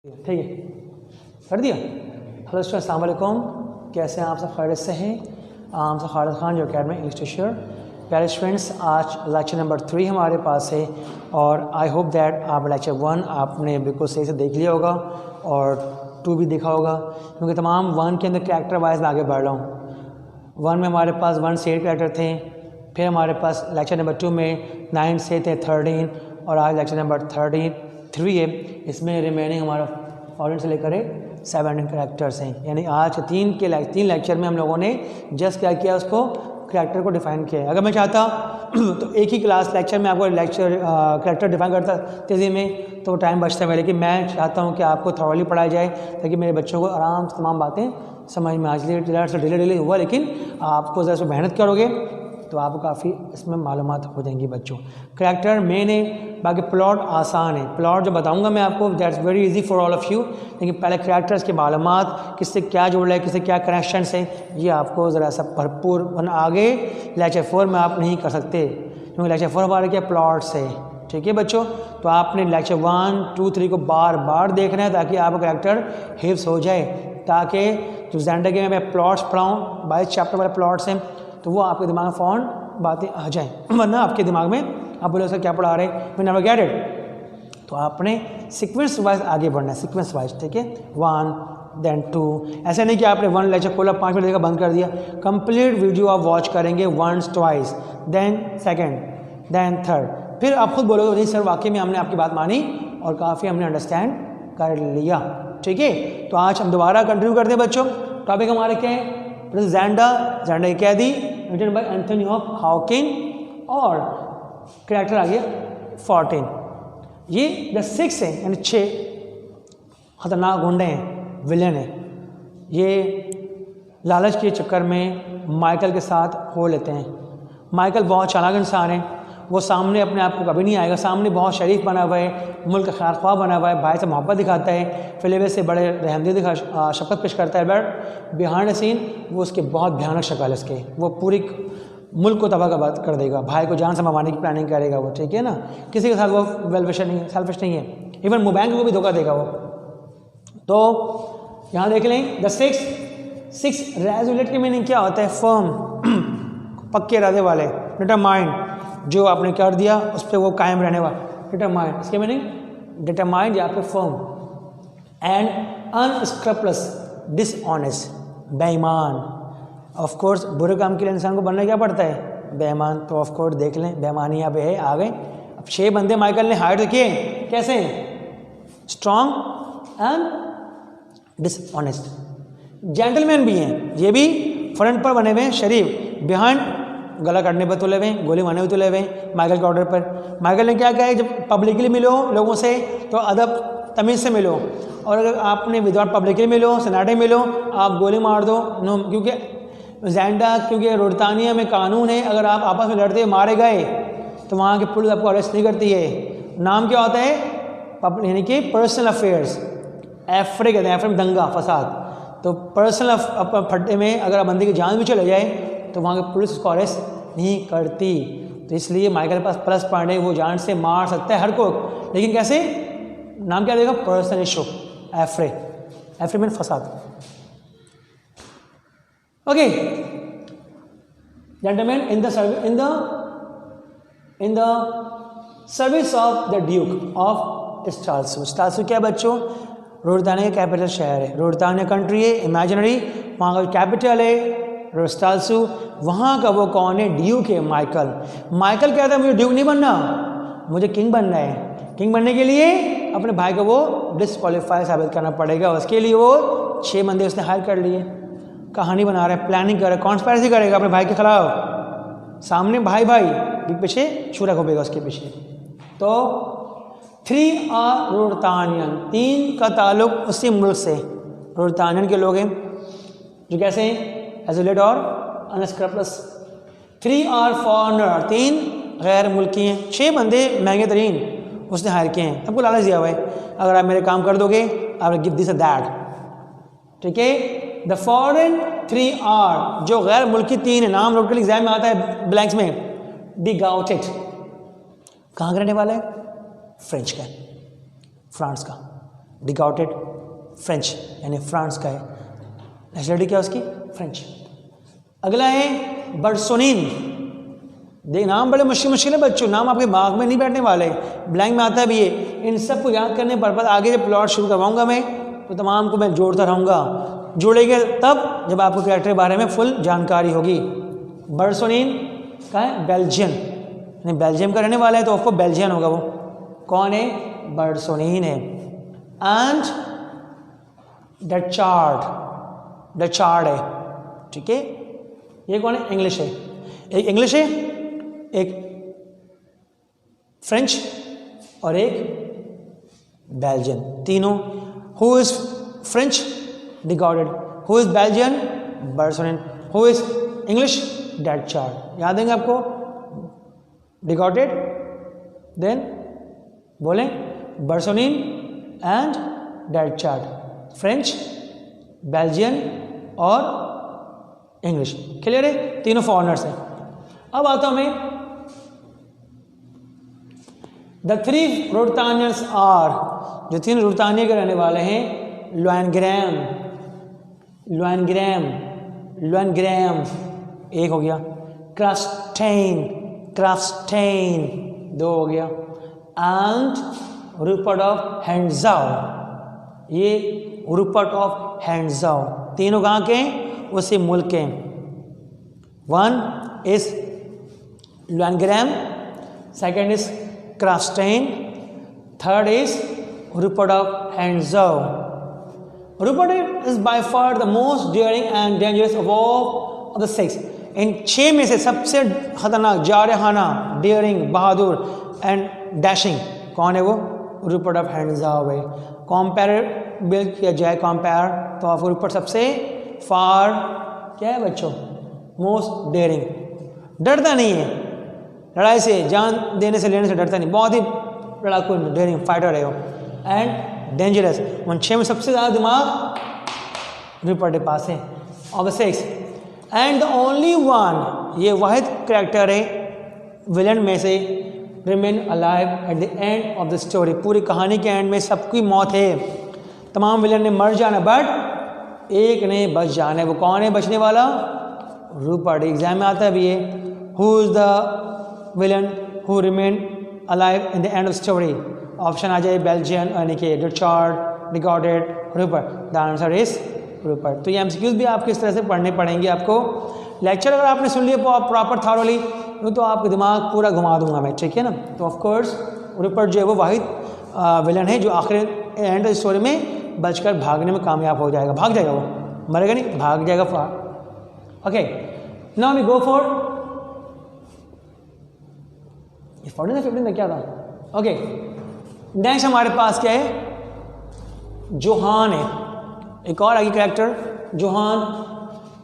ठीक है, कर दिया। हेलो स्टूडेंट, अस्सलाम वालेकुम। कैसे हैं आप सब? खैरियत से हैं? हम सब खालिद खान जो अकेडमी इंग्लिश टीचर। प्यारे स्टूडेंट्स, आज लेक्चर नंबर 3 हमारे पास है और आई होप दैट आप लेक्चर 1 आपने बिल्कुल सही से देख लिया होगा और 2 भी देखा होगा, क्योंकि तमाम 1 के अंदर कैरेक्टर वाइज मैं आगे बढ़ रहा हूँ। 1 में हमारे पास 1 से 8 कैरेक्टर थे, फिर हमारे पास लेक्चर नंबर 2 में 9 से थे 13 और आज लेक्चर नंबर 3 है। इसमें रिमेनिंग हमारा 14 से लेकर 17 कैरेक्टर्स हैं। यानी आज 3 लेक्चर में हम लोगों ने जस्ट क्या किया, उसको कैरेक्टर को डिफाइन किया है। अगर मैं चाहता तो एक ही क्लास लेक्चर में आपको कैरेक्टर डिफाइन करता तेज़ी में तो टाइम बचता है, लेकिन मैं चाहता हूँ कि आपको थॉरली पढ़ाया जाए ताकि मेरे बच्चों को आराम से तमाम बातें समझ में। आज डिले हुआ, लेकिन आपको ज़रा सा मेहनत करोगे तो आपको काफ़ी इसमें मालूमात हो जाएंगी बच्चों। कैरेक्टर मेन है, बाकी प्लॉट आसान है। प्लॉट जो बताऊंगा मैं आपको, that's very easy for all of you, लेकिन पहले कैरेक्टर्स की मालूमात, किससे क्या जुड़ रहा है, किससे क्या कनेक्शंस हैं, ये आपको ज़रा सा भरपूर, वरना आगे लेक्चर 4 में आप नहीं कर सकते, क्योंकि लेक्चर 4 हमारे क्या प्लॉट्स है। ठीक है बच्चों, तो आपने लेक्चर 1, 2, 3 को बार बार देखना है ताकि आपका कैरेक्टर हिफ्स हो जाए, ताकि जो ज़ेंडा के मैं प्लॉट्स पढ़ाऊँ 22 चैप्टर वाले प्लॉट्स हैं तो वो आपके दिमाग में फ़ौरन बातें आ जाएं, वरना आपके दिमाग में आप बोले उसका क्या पढ़ा रहे हैं, मैं नेवर गेट इट। तो आपने सीक्वेंस वाइज आगे बढ़ना है, सीक्वेंस वाइज। ठीक है, 1 then 2, ऐसा नहीं कि आपने 1 लेक्चर खोला 5 मिनट देखा बंद कर दिया। कंप्लीट वीडियो आप वॉच करेंगे once twice, then second, then third, फिर आप खुद बोलोगे नहीं सर वाकई में हमने आपकी बात मानी और काफ़ी हमने अंडरस्टैंड कर लिया। ठीक है, तो आज हम दोबारा कंटिन्यू करते हैं बच्चों। टॉपिक हमारे क्या है? ज़ेंडा की कैदी, written by Anthony of Hawking, और कैरेक्टर आ गया 14। ये द 6 है, यानी 6 खतरनाक गुंडे हैं, विलेन है। ये लालच के चक्कर में माइकल के साथ हो लेते हैं। माइकल बहुत चालाक इंसान है, वो सामने अपने आप को कभी नहीं आएगा, सामने बहुत शरीफ बना हुआ है, मुल्क का खैर ख्वाह बना हुआ है, भाई से मोहब्बत दिखाता है, फिलेवे से बड़े रहमदिल शफकत पेश करता है, बट बिहाइंड द सीन वो उसके बहुत भयानक शक्ल है उसके, वो पूरी मुल्क को तबाह कर देगा, भाई को जान से मरवाने की प्लानिंग करेगा वो। ठीक है ना, किसी के साथ वो वेलविशर नहीं है, सेल्फिश नहीं है, इवन मोबाइल को भी धोखा देगा वो। तो यहाँ देख लें द 6 रेजोल्यूट की मीनिंग क्या होता है? फर्म, पक्के इरादे वाले, डिटरमाइंड, जो आपने कर दिया उस पर वो कायम रहने वाला, डिटरमाइंड। इसके मीनिंग डिटरमाइंड या फिर फर्म। एंड अनस्क्रपलस, डिसऑनेस्ट, बेईमान। ऑफ कोर्स बुरे काम के लिए इंसान को बनना क्या पड़ता है? बेईमान। तो ऑफ कोर्स देख लें बेईमानी यहाँ पे है, आ गए। अब 6 बंदे माइकल ने हायर किए, कैसे? Strong and dishonest. जेंटलमैन भी हैं, ये भी फ्रंट पर बने हुए हैं शरीफ, बिहाइंड गला काटने पर तुले हुए, गोली मारने पर तुले हुए माइकल के ऑर्डर पर। माइकल ने क्या कहा है, जब पब्लिकली मिलो लोगों से तो अदब तमीज़ से मिलो, और अगर आपने विदाउट पब्लिकली मिलो, सन्नाटे मिलो, आप गोली मार दो। नो, क्योंकि ज़ेंडा, क्योंकि रोडतानिया में कानून है, अगर आप आपस में लड़ते मारे गए तो वहाँ की पुलिस आपको अरेस्ट नहीं करती है। नाम क्या होता है? यानी कि पर्सनल अफेयर्स, एफरे कहते हैं, एफरे में दंगा फसाद। तो पर्सनल फट्टे में अगर बंदे की जान भी चले जाए तो वहाँ की पुलिस उसको अरेस्ट नहीं करती। तो इसलिए माइकल के पास प्लस पॉइंट है, वो जान से मार सकता है हर को, लेकिन कैसे? नाम क्या देगा? Personal issue, एफरे। एफरे में फसाद। Okay, gentleman in the service of the duke of Strelsau. Strelsau क्या बच्चों? रोडतानिया का कैपिटल शहर है, रोडतानिया कंट्री है इमेजिनरी, वहाँ का कैपिटल है रोस्टाल्सू। वहाँ का वो कौन है? ड्यूक है माइकल। माइकल कहता है मुझे ड्यूक नहीं बनना, मुझे किंग बनना है। किंग बनने के लिए अपने भाई को वो डिसक्वालीफाई साबित करना पड़ेगा, उसके लिए वो 6 बंदे उसने हायर कर लिए। कहानी बना रहा है, प्लानिंग कर रहा है, कॉन्स्पायरेसी करेगा अपने भाई के खिलाफ। सामने भाई पीछे छुरा खोपेगा उसके पीछे। तो 3 आर रोडतानियन, 3 का ताल्लुक उसी मुल्क से, रोडतानियन के लोग हैं जो कैसे हैं? एजुलेट और अनस्क्रपलस। 3 आर फॉरनर, 3 गैर मुल्की हैं। 6 बंदे महंगे तरीन उसने हायर किए हैं, सबको लालच दिया हुआ है, अगर आप मेरे काम कर दोगे I will give this that. ठीक है, द फॉरेन 3 आर, जो गैर मुल्की 3 है, नाम नोट के एग्जाम में आता है ब्लैंक्स में, डिगाउटेड। कहाँ का रहने वाला है? फ्रेंच का, फ्रांस का। डिगॉटेड फ्रेंच, यानी फ्रांस का है, नेशनलिटी क्या उसकी, फ्रेंच। अगला है बर्सोनिन। देख नाम बड़े मुश्किल है बच्चों, नाम आपके दिमाग में नहीं बैठने वाले, ब्लैंक में आता भी है। इन सब को याद करने पर आगे जब प्लॉट शुरू करवाऊंगा मैं तो तमाम को मैं जोड़ता रहूँगा, जुड़ेंगे तब जब आपको कैरेक्टर के बारे में फुल जानकारी होगी। बर्सोनिन का है बेल्जियन, यानी बेल्जियम का रहने वाला है तो आपको बेल्जियन होगा। वो कौन है, बर्सोनिन है। एंड डचार्ड है, ठीक है। ये कौन है, इंग्लिश है, एक इंग्लिश है, एक फ्रेंच और एक बेल्जियन, तीनों। Who is French, De Gautet. Who is Belgian, Bersonin. Who is English, Detchard. याद देंगे आपको, डिगॉडेड, देन बोलें Bersonin and Detchard, French, Belgian और इंग्लिश। क्लियर है, तीनों फॉरेनर्स हैं। अब आता हूं मैं, द थ्री रुटानियंस आर, जो तीन रुटानिया के रहने वाले हैं, लुआनग्राम एक हो गया, क्राफ्स्टेन दो हो गया, एंड रूपर्ट ऑफ हैंड्जाउ, ये रूपर्ट ऑफ हैंड्जाउ, तीनों कहाँ के हैं, उसी मुल्क के। One is Lauengram, second is Krafstein, third is Rupert of Hentzau. Rupert is by far the most daring and dangerous of the six. इन 6 में से सबसे खतरनाक, जारहाना, डेयरिंग, बहादुर एंड डैशिंग कौन है, वो रूपर्ट ऑफ हैंड्जाउ है। कंपेरेबल किया जाए, कंपेयर, तो आपको रूपर्ट सबसे फार क्या है बच्चों, मोस्ट डेयरिंग, डरता नहीं है लड़ाई से, जान देने से लेने से डरता नहीं, बहुत ही लड़ाकू डेयरिंग फाइटर है वो, एंड डेंजरस। उन 6 में सबसे ज़्यादा दिमाग रूपर्ट के पास है। Of the 6 and the only one, ये वाहिद कैरेक्टर है विलन में से, remain alive at the end of the story, पूरी कहानी के एंड में सबकी मौत है, तमाम विलन ने मर जाना, बट एक ने बच जाना है। वो कौन है बचने वाला, रूपर्ट। एग्जाम में आता भी है, who is the villain who remain alive in the end of story. Option आ जाए बेल्जियन, यानी कि Detchard, De Gautet, Rupert. The answer is Rupert. तो ये एमसीक्यूज भी आपको इस तरह से पढ़ने पड़ेंगे आपको। लेक्चर अगर आपने सुन लिया प्रॉपर थॉरली तो आपका दिमाग पूरा घुमा दूंगा मैं, ठीक है ना। तो ऑफ कोर्स रूपर्ट जो है वो वाहिद विलन है जो आखिर एंड स्टोरी में बचकर भागने में कामयाब हो जाएगा, भाग जाएगा, वो मरेगा नहीं, भाग जाएगा far. Okay, now we go for 14 15 में क्या था। ओके, नेक्स्ट हमारे पास क्या है, जोहान है, एक और आगे character Johann,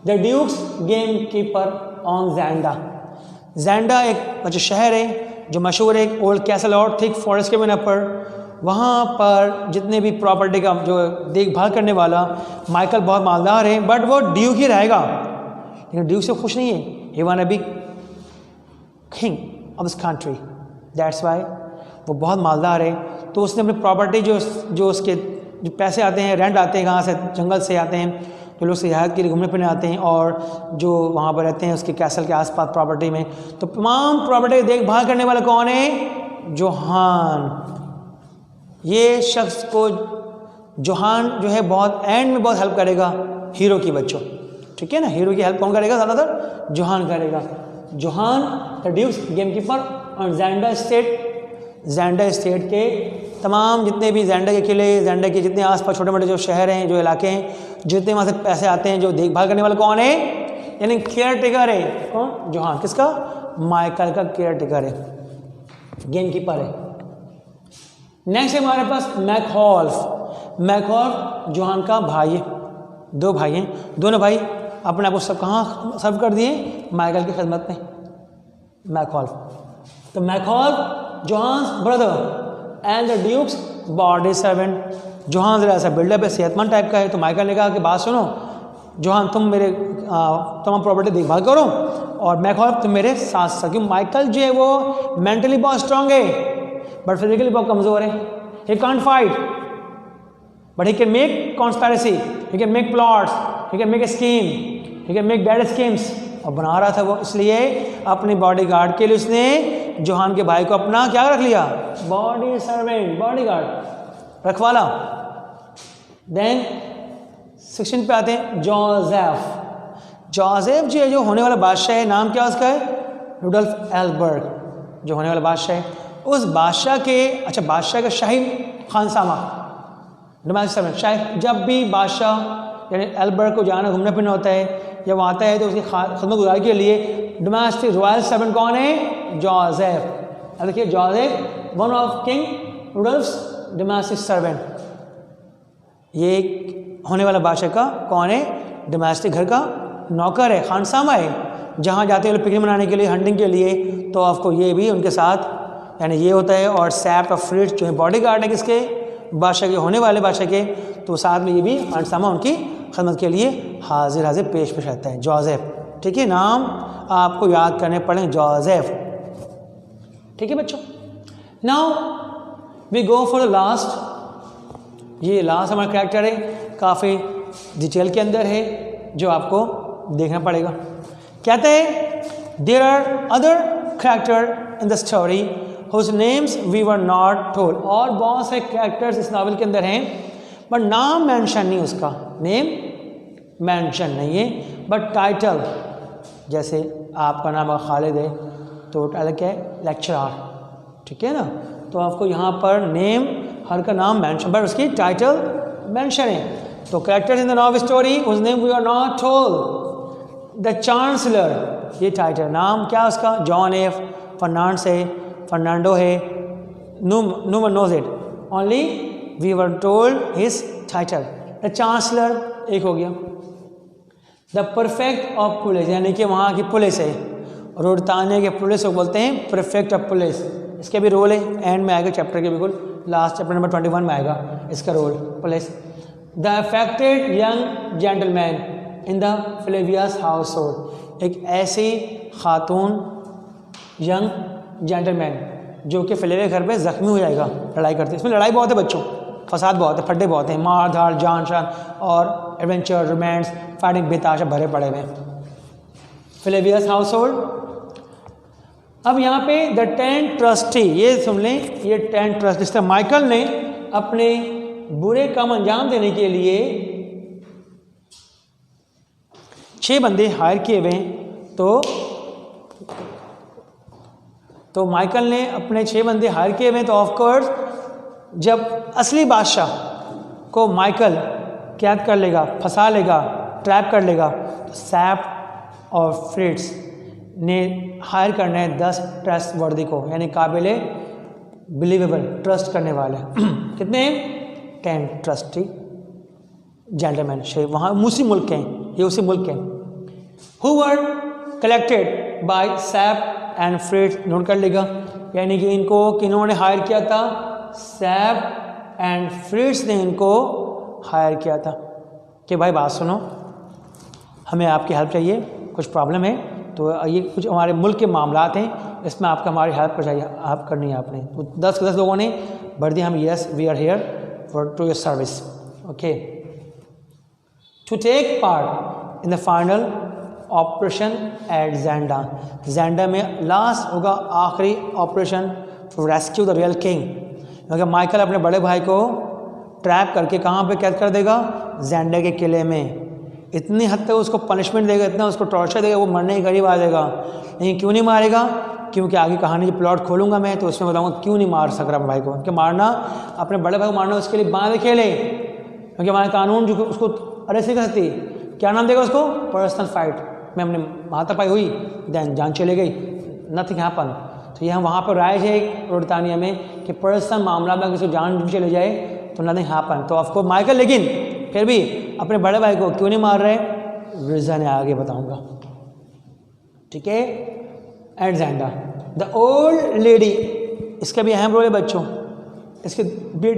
the duke's game keeper on Zenda. Zenda एक अच्छा शहर है जो मशहूर है, ओल्ड कैसल और थिक फॉरेस्ट के बिना पर, वहाँ पर जितने भी प्रॉपर्टी का जो देखभाल करने वाला माइकल बहुत मालदार है, बट वो ड्यूक ही रहेगा, लेकिन ड्यूक से खुश नहीं है, he want to be king of this country, that's why वो बहुत मालदार है। तो उसने अपनी प्रॉपर्टी जो उसके जो पैसे आते हैं, रेंट आते हैं, कहाँ से, जंगल से आते हैं, तो लोग सियाहत के लिए घूमने फिरने आते हैं और जो वहाँ पर रहते हैं उसके कैसल के आसपास प्रॉपर्टी में, तो तमाम प्रॉपर्टी की देखभाल करने वाला कौन है, जोहान। ये शख्स को जोहान जो है बहुत एंड में बहुत हेल्प करेगा हीरो की, बच्चों ठीक है ना। हीरो की हेल्प कौन करेगा ज़्यादातर, जोहान करेगा। Johan the duke's game keeper और ज़ैंडा स्टेट के तमाम जितने भी ज़ैंडा के किले, ज़ैंडा के जितने आसपास छोटे मोटे जो शहर हैं, जो इलाके हैं, जितने वहाँ से पैसे आते हैं, जो देखभाल करने वाला कौन है, यानी केयर टेकर है कौन, जोहान। किसका, माइकल का केयर टेकर है, गेम कीपर है। नेक्स्ट है हमारे पास मैकहॉल्फ। मैकहॉल्फ जोहान का भाई है, 2 भाई हैं, दोनों भाई अपने आप को सब कहाँ सर्व कर दिए, माइकल की खिदमत में, मैकहॉल्फ। तो Max Holf Johann's brother and the duke's body servant. Johann जरा ऐसा बिल्डअप है, सेहतमंद टाइप का है, तो माइकल ने कहा कि बात सुनो जोहान, तुम मेरे तमाम प्रॉपर्टी देखभाल करो और मैकहॉल्फ तुम मेरे साथ साथ, क्योंकि माइकल जो है वो मेंटली बहुत स्ट्रांग है बट फिजिकली बहुत कमज़ोर है, he can't fight, but he can make conspiracy, he can make plots, he can make a scheme, he can make bad schemes. और बना रहा था वो, इसलिए अपने बॉडीगार्ड के लिए उसने जोहान के भाई को अपना क्या रख लिया, बॉडी सर्वेंट, बॉडीगार्ड, रखवाला। देन 16 पे आते हैं जोसेफ। जोसेफ जो है, जो होने वाला बादशाह है, नाम क्या उसका है, रुडोल्फ एल्बर्ग, जो होने वाला बादशाह है। उस बादशाह के, अच्छा बादशाह का शाही खानसामा, डोमेस्टिक सर्वेंट, शायद जब भी बादशाह यानी एल्बर्ग को जाना घूमना फिरना होता है, जब वो आता है तो उसकी खदमत गुजारी के लिए डोमेस्टिक रॉयल सर्वेंट कौन है, जोसेफ। अब देखिए Joseph one of King Rudolf domestic servant, ये होने वाला बादशाह का कौन है, डोमेस्टिक घर का नौकर है, खानसामा है। जहाँ जाते हैं पिकनिक मनाने के लिए, हंटिंग के लिए, तो आपको ये भी उनके साथ यानी ये होता है। और सैप ऑफ फ्रिट्स जो है बॉडीगार्ड है किसके, बादशाह के, होने वाले बादशाह के, तो साथ में ये भी खानसामा उनकी खदमत के लिए हाजिर पेश रहता है, जोसेफ। ठीक है, नाम आपको याद करने पड़ेंगे, जोसेफ। ठीक है बच्चों, now we go for the last. ये लास्ट हमारा कैरेक्टर है, काफ़ी डिटेल के अंदर है, जो आपको देखना पड़ेगा। कहते हैं there are other character in the story whose names we were not told. और बहुत सारे कैरेक्टर्स इस नावल के अंदर हैं, बट नाम मेंशन नहीं, उसका नेम मेंशन नहीं है, बट टाइटल, जैसे आपका नाम खालिद है तो टाइटल क्या है, लेक्चरर। ठीक है ना, तो आपको यहाँ पर नेम हर का नाम मेंशन, बट उसकी टाइटल मेंशन है। तो characters in the novel story whose name we are not told. The chancellor, ये टाइटल, नाम क्या उसका, जॉन एफ फर्नांडस है, फर्नांडो है, no one knows it, only we were told his title. The chancellor एक हो गया। द परफेक्ट ऑफ पुलिस, यानी कि वहाँ की पुलिस है, रोडतानिया के पुलिस को बोलते हैं परफेक्ट ऑफ पुलिस। इसके भी रोल है, एंड में आएगा चैप्टर के, बिल्कुल लास्ट चैप्टर नंबर 21 में आएगा इसका role, police. The affected young gentleman in the Flavius household, एक ऐसी खातून यंग जेंटलमैन जो कि फ्लेविया घर पे जख्मी हो जाएगा लड़ाई करते। इसमें लड़ाई बहुत है बच्चों, फसाद बहुत है, फड्डे बहुत हैं, मार धाड़ जान शान और एडवेंचर रोमांस फाइटिंग बेताशा भरे पड़े हुए हैं फ्लेवियस हाउस होल्ड। अब यहाँ पे द 10 ट्रस्टी, ये सुन लें, ये 10 ट्रस्ट, जिस तरह माइकल ने अपने बुरे काम अंजाम देने के लिए 6 बंदे हायर किए हुए हैं, तो माइकल ने अपने 6 बंदे हायर किए हुए हैं, तो ऑफकोर्स जब असली बादशाह को माइकल कैद कर लेगा, फंसा लेगा, ट्रैप कर लेगा, तो सैप और फ्रिट्स ने हायर करना है 10 ट्रस्ट वर्दी को, यानी काबिले बिलीवेबल, ट्रस्ट करने वाले कितने, 10 ट्रस्टी जेंटलमैन, वहाँ उसी मुल्क के हैं, ये उसी मुल्क के हैं। Who were collected by SAP and फ्रिट्स, note कर लेगा, यानी कि इनको किन्होंने हायर किया था, सैप एंड फ्रिट्स ने इनको हायर किया था कि भाई बात सुनो, हमें आपकी हेल्प चाहिए, कुछ प्रॉब्लम है, तो ये कुछ हमारे मुल्क के मामलात हैं, इसमें आपका हमारी हेल्प कर चाहिए, आप करनी है आपने। तो 10 के 10 लोगों ने भर दिया, हम yes we are here for to your service, okay, to take part in the final operation at Zenda. Zenda में लास्ट होगा आखिरी operation to rescue the real king, क्योंकि माइकल अपने बड़े भाई को ट्रैप करके कहाँ पे कैद कर देगा, ज़ेंडा के किले में। इतनी हद तक उसको पनिशमेंट देगा, इतना उसको टॉर्चर देगा, वो मरने के करीब आ जाएगा। लेकिन क्यों नहीं मारेगा, क्योंकि आगे कहानी जो प्लॉट खोलूंगा मैं, तो उसमें बताऊंगा क्यों नहीं मार सक रहा भाई को, कि मारना, अपने बड़े भाई को मारना उसके लिए बांध खेले, क्योंकि हमारे कानून जो उसको अरेस्ट नहीं कर सकती, क्या नाम देगा उसको, पर्सनल फाइट में हमने हाथापाई हुई, देन जान चले गई, नथिंग हैपन। तो यहाँ वहाँ पर राय है रोडतानिया में कि पर्सनल मामला में किसी जान भी चले जाए तो नथिंग हैपन। तो ऑफकोर्स माइकल लेकिन फिर भी अपने बड़े भाई को क्यों नहीं मार रहे, रीज़न है आगे बताऊंगा, ठीक है। एट ज़ेंडा द ओल्ड लेडी, इसका भी अहम रोल है बच्चों, इसके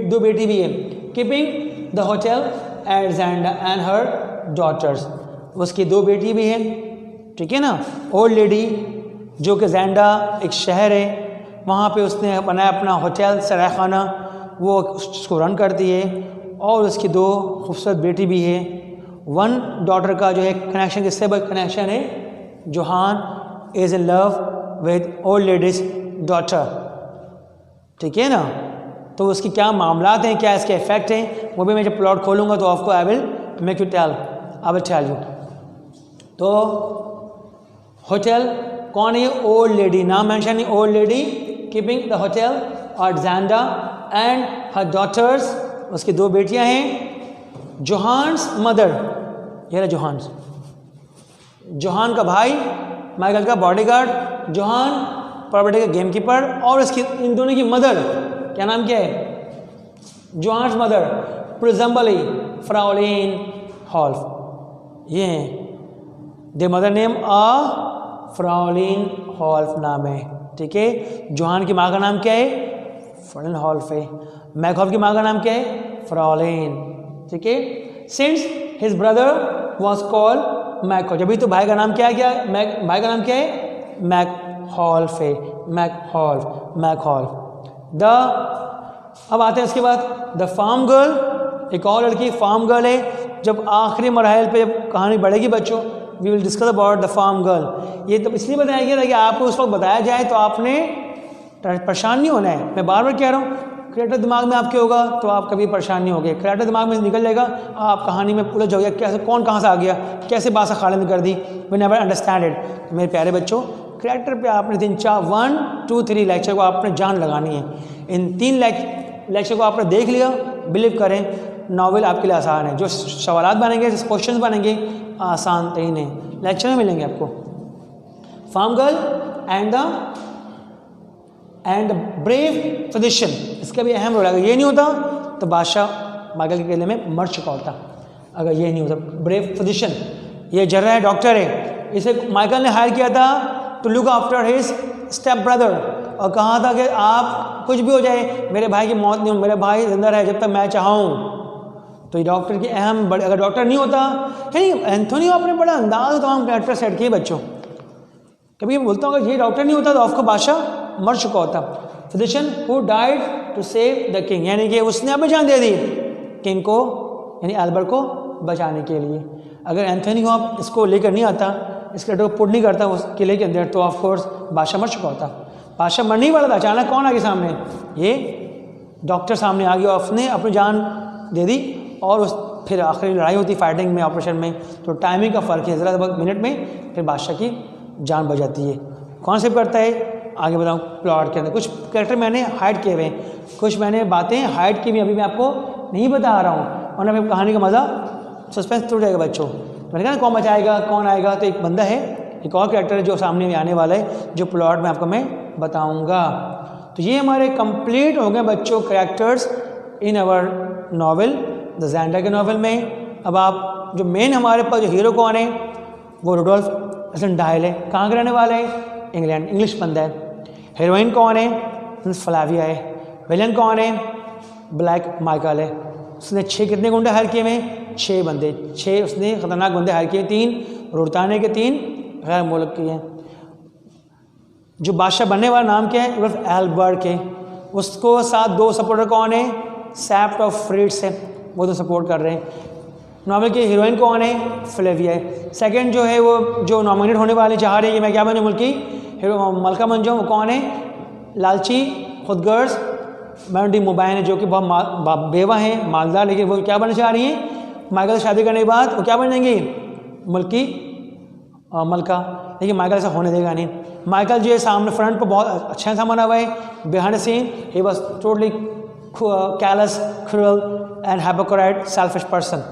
2 बेटी भी है, keeping the hotel at Zenda and her daughters, उसकी 2 बेटी भी हैं, ठीक है ना। ओल्ड लेडी जो कि ज़ेंडा एक शहर है, वहाँ पे उसने बनाया अपना होटल, सराय खाना, वो उसको रन करती है, और उसकी 2 खूबसूरत बेटी भी है। वन डॉटर का जो है कनेक्शन किससे कनेक्शन है, Johan is in love with old lady's daughter, ठीक है ना। तो उसकी क्या मामलात हैं, क्या इसके इफेक्ट हैं, वो भी मैं जब प्लॉट खोलूँगा तो आपको I will make you tell, I will tell you. तो होटल कौन है, ओल्ड लेडी, नाम मेंशन है old lady keeping the hotel, Alexander and her daughters, उसकी 2 बेटियां हैं। जोहान्स मदर, ये रहा जोहान्स, जोहान का भाई, माइकल का बॉडीगार्ड, जोहान प्रॉपर्टी का गेम कीपर, और इसकी इन दोनों की मदर क्या नाम क्या है, जोहान्स मदर प्रिजम्बली फ्राउलिन हॉल्फ, ये है दे मदर नेम फ्राउलिन हॉल्फ नाम है, ठीक है। जोहान की माँ का नाम क्या है, फ्राउलिन हॉल्फ है। मैकहॉफ की माँ का नाम क्या है, फ्राउलिन, ठीक है। Since his brother was called Max Holf, जब भी तो भाई का नाम क्या है, भाई का नाम क्या है, मैकहॉल्फ है, मैकहॉल्फ। अब आते हैं इसके बाद द फार्म गर्ल, एक और लड़की फार्म गर्ल है। जब आखिरी मरहल पे जब कहानी बढ़ेगी बच्चों, we will discuss about the farm girl. ये तो इसलिए बताया गया था कि आपको उस वक्त बताया जाए तो आपने परेशान नहीं होना है। मैं बार बार कह रहा हूँ, क्रिएटर दिमाग में आपके होगा तो आप कभी परेशान नहीं होगे, क्रिएटर दिमाग में निकल जाएगा, आप कहानी में उलझ जाओगे, कैसे कौन कहाँ से आ गया, कैसे बात से खालिद कर दी, वी नेवर अंडरस्टैंड इट। तो मेरे प्यारे बच्चों, क्रिएटर पे आपने 1 2 3 लेक्चर को आपने जान लगानी है। इन 3 लेक्चर को आपने देख लिया, बिलीव करें नॉवेल आपके लिए आसान है। जो सवालात बनेंगे, जो क्वेश्चंस बनेंगे, आसान तरीन है, लेक्चर में मिलेंगे आपको। Farm girl and brave physician, इसका भी अहम रोल है। अगर ये नहीं होता तो बादशाह माइकल के किले में मर चुका होता, अगर ये नहीं होता। ब्रेव फिजिशियन, ये जर्रा है, डॉक्टर है, इसे माइकल ने हायर किया था to look after his stepbrother, और कहा था कि आप कुछ भी हो जाए, मेरे भाई की मौत नहीं हो, मेरा भाई जिंदा रहे जब तक मैं चाहूँ। तो ये डॉक्टर की अहम बड़े, अगर डॉक्टर नहीं होता, कहीं एंथोनी आपने बड़ा अंदाज तमाम कैरेक्टर सेट किए बच्चों। कभी मैं बोलता हूँ अगर ये डॉक्टर नहीं होता तो आपको बादशाह मर चुका होता। Physician who died to save the king, यानी कि उसने अपनी जान दे दी किंग को, यानी अल्बर्ट को बचाने के लिए। अगर एंथोनी को आप इसको लेकर नहीं आता, इस कैरेक्टर को पुट नहीं करता उस किले के अंदर, तो ऑफ कोर्स बादशाह मर चुका होता। बादशाह मर नहीं वाला था, अचानक कौन आ गया सामने, ये डॉक्टर सामने आ गया, उसने अपनी जान दे दी, और उस फिर आखिरी लड़ाई होती फाइटिंग में, ऑपरेशन में, तो टाइमिंग का फ़र्क है, ज़रा मिनट में फिर बादशाह की जान बच जाती है। कौन से करता है आगे बताऊँ प्लॉट के अंदर। कुछ कैरेक्टर मैंने हाइड किए हुए हैं, कुछ मैंने बातें हाइड की भी अभी मैं आपको नहीं बता रहा हूँ, वरना फिर कहानी का मज़ा सस्पेंस टूट जाएगा बच्चों। मैंने कहा ना कौन बचाएगा, कौन आएगा, तो एक बंदा है, एक और कैरेक्टर है जो सामने में आने वाला है, जो प्लॉट में आपको मैं बताऊँगा। तो ये हमारे कंप्लीट हो गए बच्चों characters in our novel the Zenda के नॉवल में। अब आप जो मेन हमारे पास जो हीरो कौन है, वो रुडोल्फ डायल है, कहाँ के रहने वाले हैं, इंग्लैंड, इंग्लिश बंदा है। हीरोइन कौन है, फ्लाविया है। विलन कौन है, ब्लैक माइकल है। उसने 6 कितने गुंडे हायर किए हैं, 6 बंदे, 6 उसने खतरनाक बंदे हायर किए, 3 रुड़ताने के, 3 गैर मुल्क के हैं। जो बादशाह बनने वाला नाम क्या है, उर्फ एल्बर्ट के। उसको साथ 2 सपोर्टर कौन है, सैप्ट ऑफ फ्रीड्स है, वो तो सपोर्ट कर रहे हैं। नॉवल की हीरोइन कौन है, फ्लेविया है। सेकंड जो है वो जो नॉमिनेट होने वाले चाह रही है कि मैं क्या बनूँ मुल्क की हीरो, मलका बन जाऊँ, वो कौन है, लालची खुदगर्ज मेलोडी मोबाइन है, जो कि बहुत बेवा है, मालदार, लेकिन वो क्या बनना चाह रही हैं, माइकल से शादी करने के बाद वो क्या बन जाएंगी, मुल्क की मलका। लेकिन माइकल ऐसा होने देगा नहीं। माइकल जो है सामने फ्रंट पर बहुत अच्छा इंसान बना हुआ है, behind the scene he was totally callous, cruel and hypocrite, selfish person.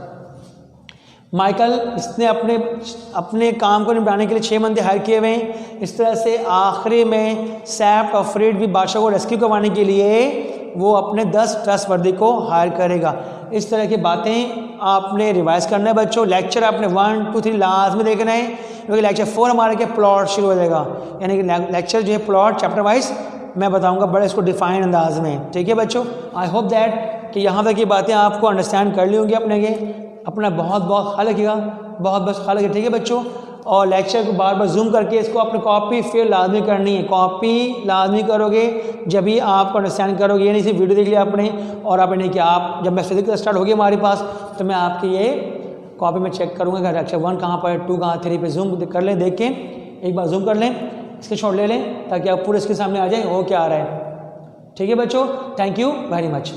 Michael इसने अपने काम को निभाने के लिए 6 बंदे हायर किए हुए हैं। इस तरह से आखिरी में सैप्ट और फ्रीड भी बादशाह को रेस्क्यू करवाने के लिए वो अपने 10 ट्रस्टवर्दी को हायर करेगा। इस तरह की बातें आपने रिवाइज करना है बच्चों। लेक्चर आपने 1 2 3 लास्ट में देखना है, क्योंकि लेक्चर 4 हमारे के प्लॉट शुरू हो जाएगा, यानी कि लेक्चर जो है प्लॉट चैप्टर वाइज मैं बताऊंगा बड़े इसको डिफाइन अंदाज में। ठीक है बच्चों, आई होप दैट कि यहाँ तक की बातें आपको अंडरस्टैंड कर ली होंगी अपने के। अपना बहुत बहुत ख्याल रखिएगा, बहुत बहुत ख्याल रखिए। ठीक है बच्चों, और लेक्चर को बार बार जूम करके इसको अपनी कॉपी फिर लाजमी करनी है। कॉपी लाजमी करोगे जब भी आप अंडरस्टैंड करोगे। ये नहीं सिर्फ वीडियो देख लिया आपने और आपने नहीं किया। आप जब मैं फिजिक्स स्टार्ट होगी हमारे पास तो मैं आपकी ये कॉपी में चेक करूँगा कि लेक्चर 1 कहाँ पर, 2 कहाँ, 3 पे जूम कर लें, देख के एक बार जूम कर लें, इसके शॉट ले लें ताकि आप पूरे इसके सामने आ जाए वो क्या आ रहा है। ठीक है बच्चों, थैंक यू वेरी मच।